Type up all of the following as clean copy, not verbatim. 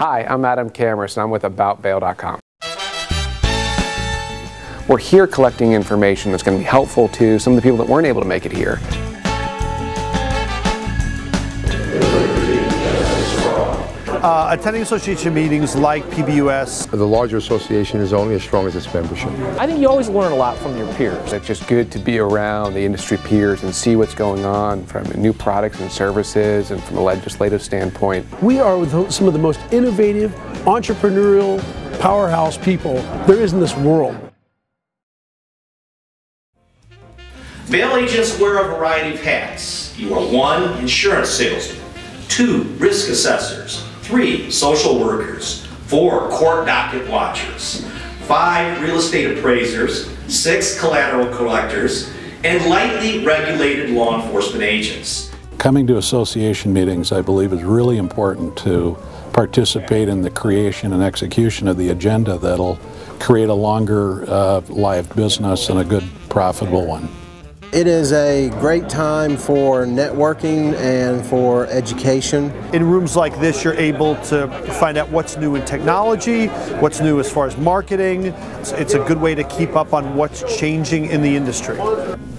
Hi, I'm Adam Cameras and I'm with AboutBail.com. We're here collecting information that's going to be helpful to some of the people that weren't able to make it here. Attending association meetings like PBUS. The larger association is only as strong as its membership. I think you always learn a lot from your peers. It's just good to be around the industry peers and see what's going on from new products and services and from a legislative standpoint. We are with some of the most innovative, entrepreneurial, powerhouse people there is in this world. Bail agents wear a variety of hats. You are 1, insurance salesman, 2, risk assessors, 3, social workers, 4, court docket watchers, 5, real estate appraisers, 6, collateral collectors, and lightly regulated law enforcement agents. Coming to association meetings, I believe, is really important to participate in the creation and execution of the agenda that'll create a longer lived business and a good, profitable one. It is a great time for networking and for education. In rooms like this, you're able to find out what's new in technology, what's new as far as marketing. It's a good way to keep up on what's changing in the industry.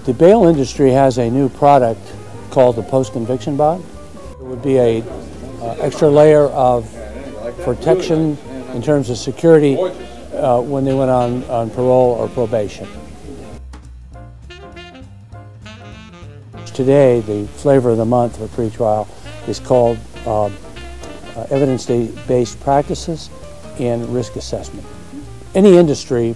The bail industry has a new product called the post-conviction bond. It would be a extra layer of protection in terms of security when they went on parole or probation. Today, the flavor of the month for pretrial is called evidence-based practices and risk assessment. Any industry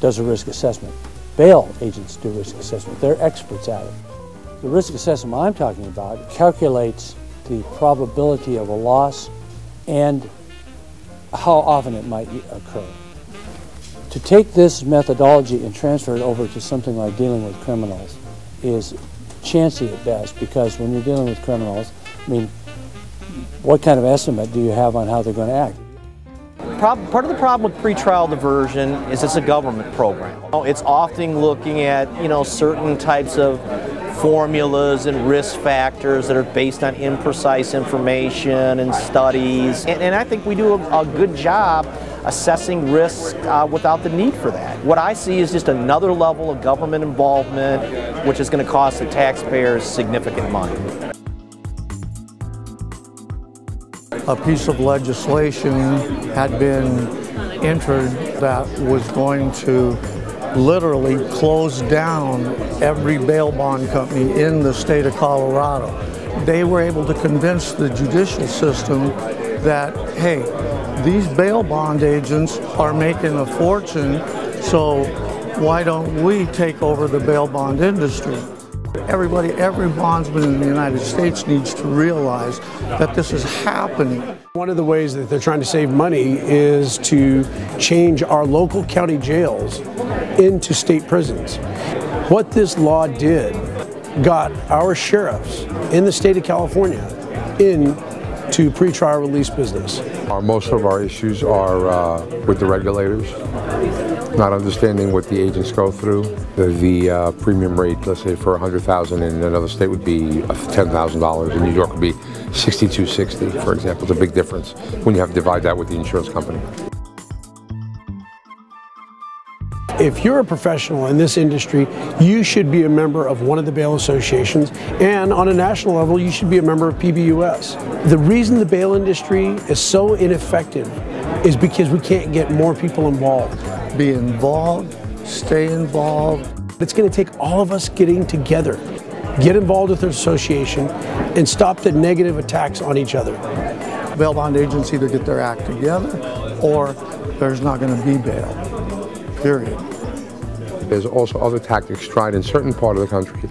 does a risk assessment. Bail agents do risk assessment. They're experts at it. The risk assessment I'm talking about calculates the probability of a loss and how often it might occur. To take this methodology and transfer it over to something like dealing with criminals is chancy at best, because when you're dealing with criminals, I mean, what kind of estimate do you have on how they're going to act? Part of the problem with pretrial diversion is it's a government program. It's often looking at, certain types of formulas and risk factors that are based on imprecise information and studies. And I think we do a good job assessing risk without the need for that. What I see is just another level of government involvement, which is going to cost the taxpayers significant money. A piece of legislation had been entered that was going to literally close down every bail bond company in the state of Colorado. They were able to convince the judicial system that, hey, these bail bond agents are making a fortune, so why don't we take over the bail bond industry? Everybody, every bondsman in the United States needs to realize that this is happening. One of the ways that they're trying to save money is to change our local county jails into state prisons. What this law did got our sheriffs in the state of California into pretrial release business. Most of our issues are with the regulators, not understanding what the agents go through. The premium rate, let's say for $100,000 in another state would be $10,000. In New York would be $62.60, for example. It's a big difference when you have to divide that with the insurance company. If you're a professional in this industry, you should be a member of one of the bail associations, and on a national level, you should be a member of PBUS. The reason the bail industry is so ineffective is because we can't get more people involved. Be involved, stay involved. It's going to take all of us getting together, get involved with the association, and stop the negative attacks on each other. Bail bond agents either get their act together or there's not going to be bail. Period. There's also other tactics tried in certain part of the country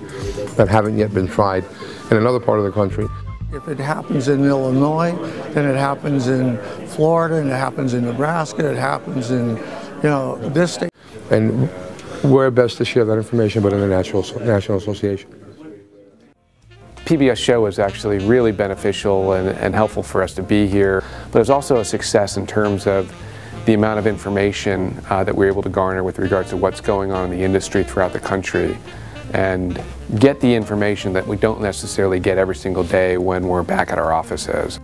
that haven't yet been tried in another part of the country. If it happens in Illinois, then it happens in Florida, and it happens in Nebraska, it happens in, this state. And we're best to share that information, but in the National Association. PBS show was actually really beneficial and helpful for us to be here, but it was also a success in terms of the amount of information that we're able to garner with regards to what's going on in the industry throughout the country, and get the information that we don't necessarily get every single day when we're back at our offices.